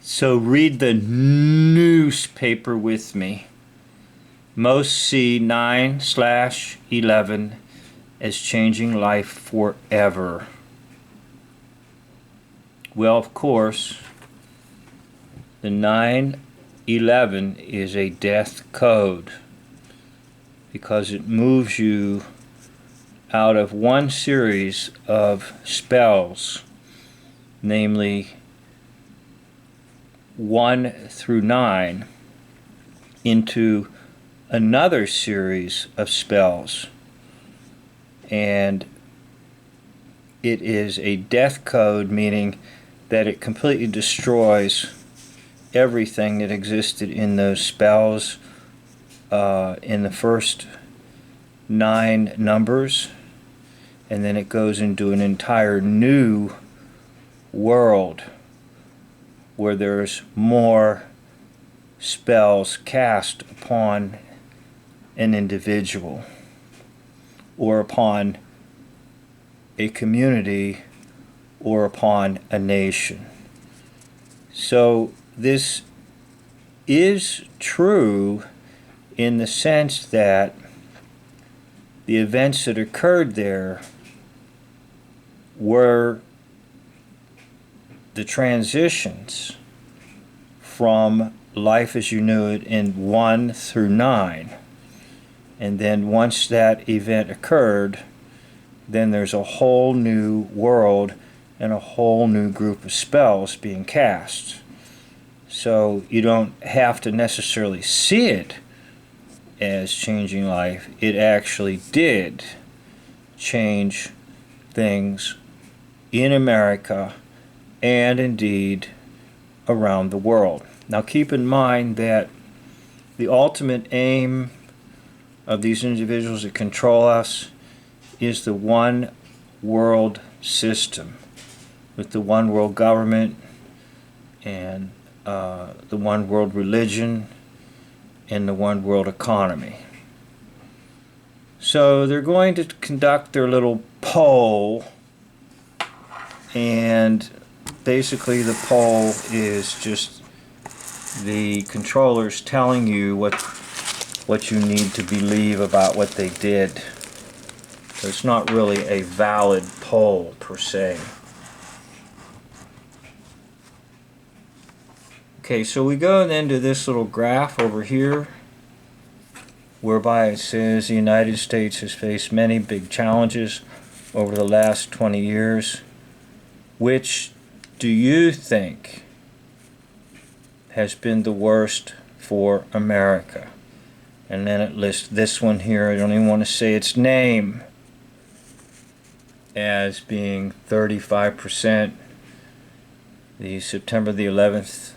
So read the newspaper with me. Most see 9/11 as changing life forever. Well, of course, the 9/11 is a death code because it moves you out of one series of spells, namely 1 through 9, into another series of spells. And it is a death code, meaning that it completely destroys everything that existed in those spells in the first 9 numbers, and then it goes into an entire new world where there's more spells cast upon an individual or upon a community or upon a nation. So this is true in the sense that the events that occurred there were the transitions from life as you knew it in 1 through 9. And then once that event occurred, then there's a whole new world and a whole new group of spells being cast. So you don't have to necessarily see it as changing life. It actually did change things in America and indeed around the world. Now keep in mind that the ultimate aim of these individuals that control us is the one world system, with the one world government and the one world religion and the one world economy. So they're going to conduct their little poll, and basically the poll is just the controllers telling you what you need to believe about what they did. So it's not really a valid poll per se. Okay, so we go then to this little graph over here, whereby it says the United States has faced many big challenges over the last 20 years. Which do you think has been the worst for America? And then it lists this one here. I don't even want to say its name, as being 35%. The September the 11th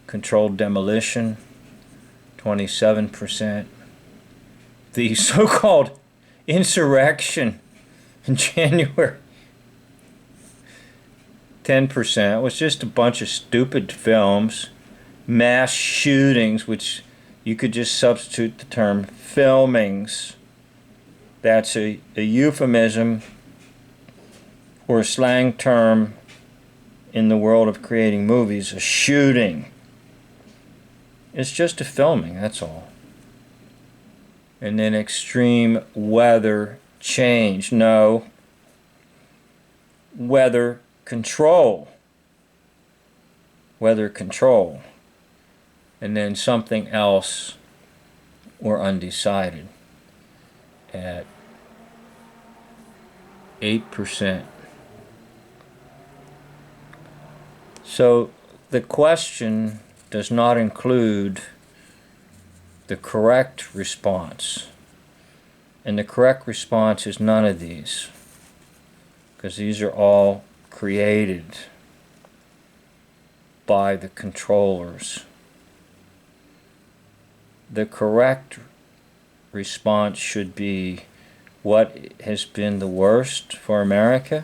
controlled demolition, 27%. The so-called insurrection in January, 10%, was just a bunch of stupid films. Mass shootings, which you could just substitute the term filmings. That's a euphemism or a slang term in the world of creating movies. A shooting, it's just a filming, that's all. And then extreme weather change. No, weather control. Weather control. And then something else or undecided at 8%. So the question does not include the correct response. And the correct response is none of these, because these are all created by the controllers. The correct response should be, what has been the worst for America?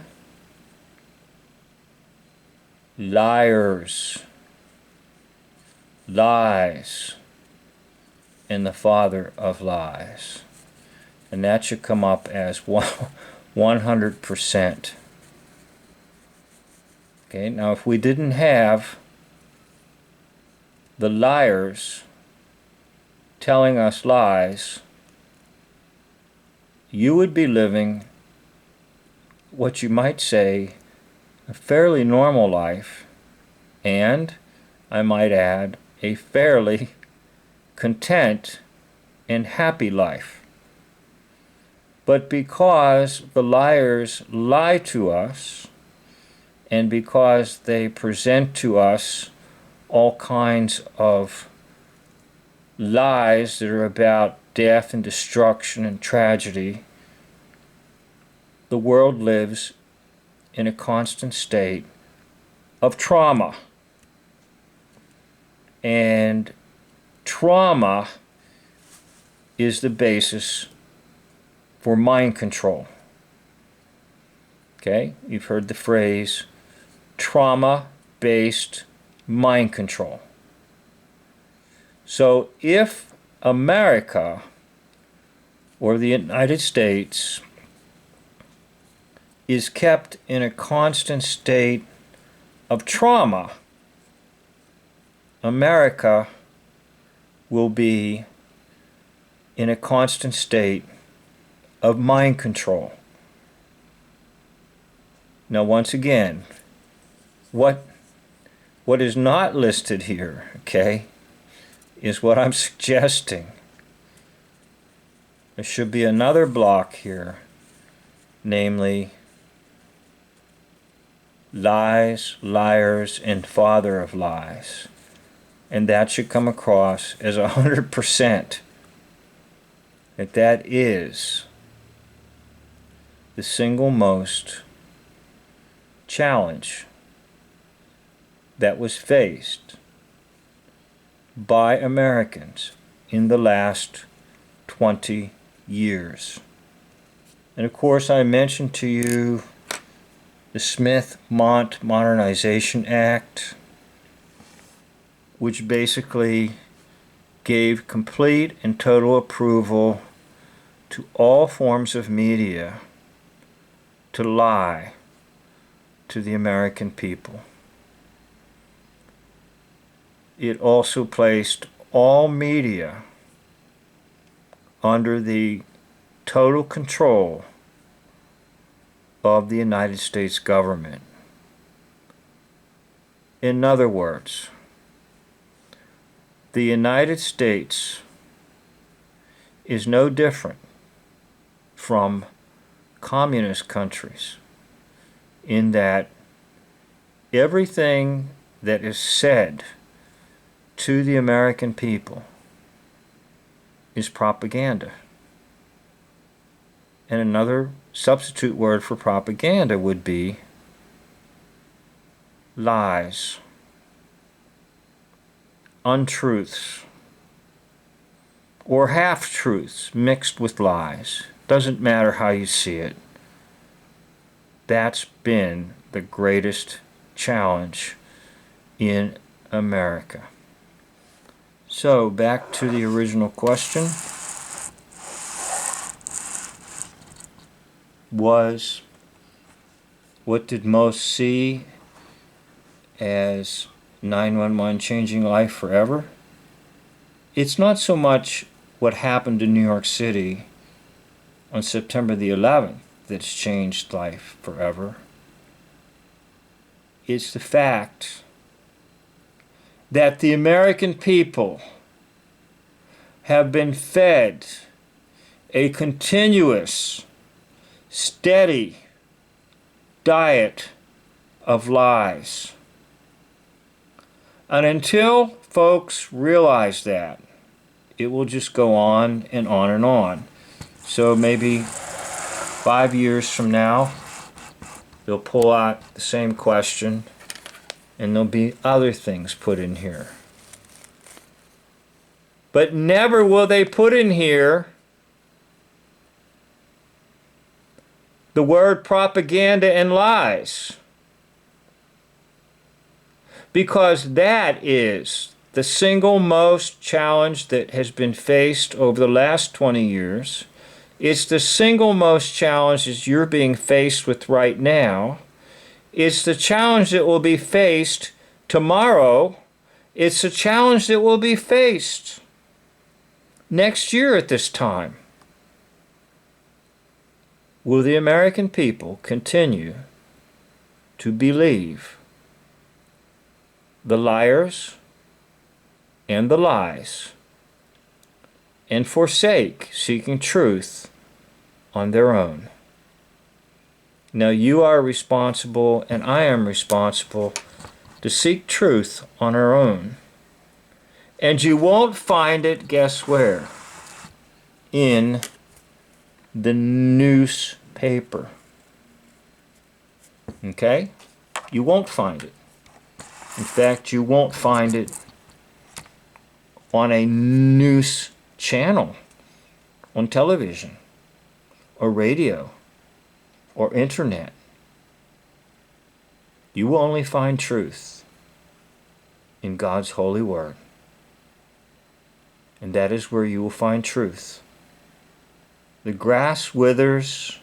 Liars, lies, and the father of lies. And that should come up as 100%. Okay, now if we didn't have the liars telling us lies, you would be living what you might say a fairly normal life, and, I might add, a fairly content and happy life. But because the liars lie to us, and because they present to us all kinds of lies that are about death and destruction and tragedy, the world lives in a constant state of trauma. And trauma is the basis for mind control. Okay? You've heard the phrase trauma-based mind control. So if America or the United States is kept in a constant state of trauma, America will be in a constant state of mind control. Now, once again, what is not listed here, okay, is what I'm suggesting. There should be another block here, namely lies, liars, and father of lies. And that should come across as 100%. That is the single most challenge that was faced by Americans in the last 20 years. And of course, I mentioned to you the Smith-Mont Modernization Act, which basically gave complete and total approval to all forms of media to lie to the American people. It also placed all media under the total control of the United States government. In other words, the United States is no different from communist countries in that everything that is said to the American people is propaganda. And another substitute word for propaganda would be lies, untruths, or half-truths mixed with lies. Doesn't matter how you see it. That's been the greatest challenge in America. So, back to the original question. Was, what did most see as 911 changing life forever? It's not so much what happened in New York City on September the 11th that's changed life forever. It's the fact that the American people have been fed a continuous, steady diet of lies. And until folks realize that, it will just go on and on and on. So maybe 5 years from now, they'll pull out the same question and there'll be other things put in here. But never will they put in here the word propaganda and lies. Because that is the single most challenge that has been faced over the last 20 years. It's the single most challenge that you're being faced with right now. It's the challenge that will be faced tomorrow It's a challenge that will be faced next year at this time. Will the American people continue to believe the liars and the lies and forsake seeking truth on their own? Now you are responsible and I am responsible to seek truth on our own. And you won't find it, guess where? In the newspaper. Okay? You won't find it. In fact, you won't find it on a news channel, on television, or radio, or internet. You will only find truth in God's holy word. And that is where you will find truth. The grass withers,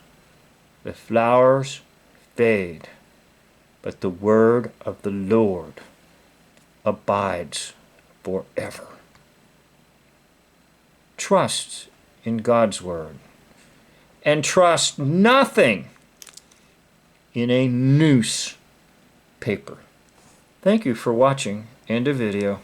the flowers fade, but the word of the Lord abides forever. Trust in God's word, and trust nothing in a newspaper. Thank you for watching. End of video.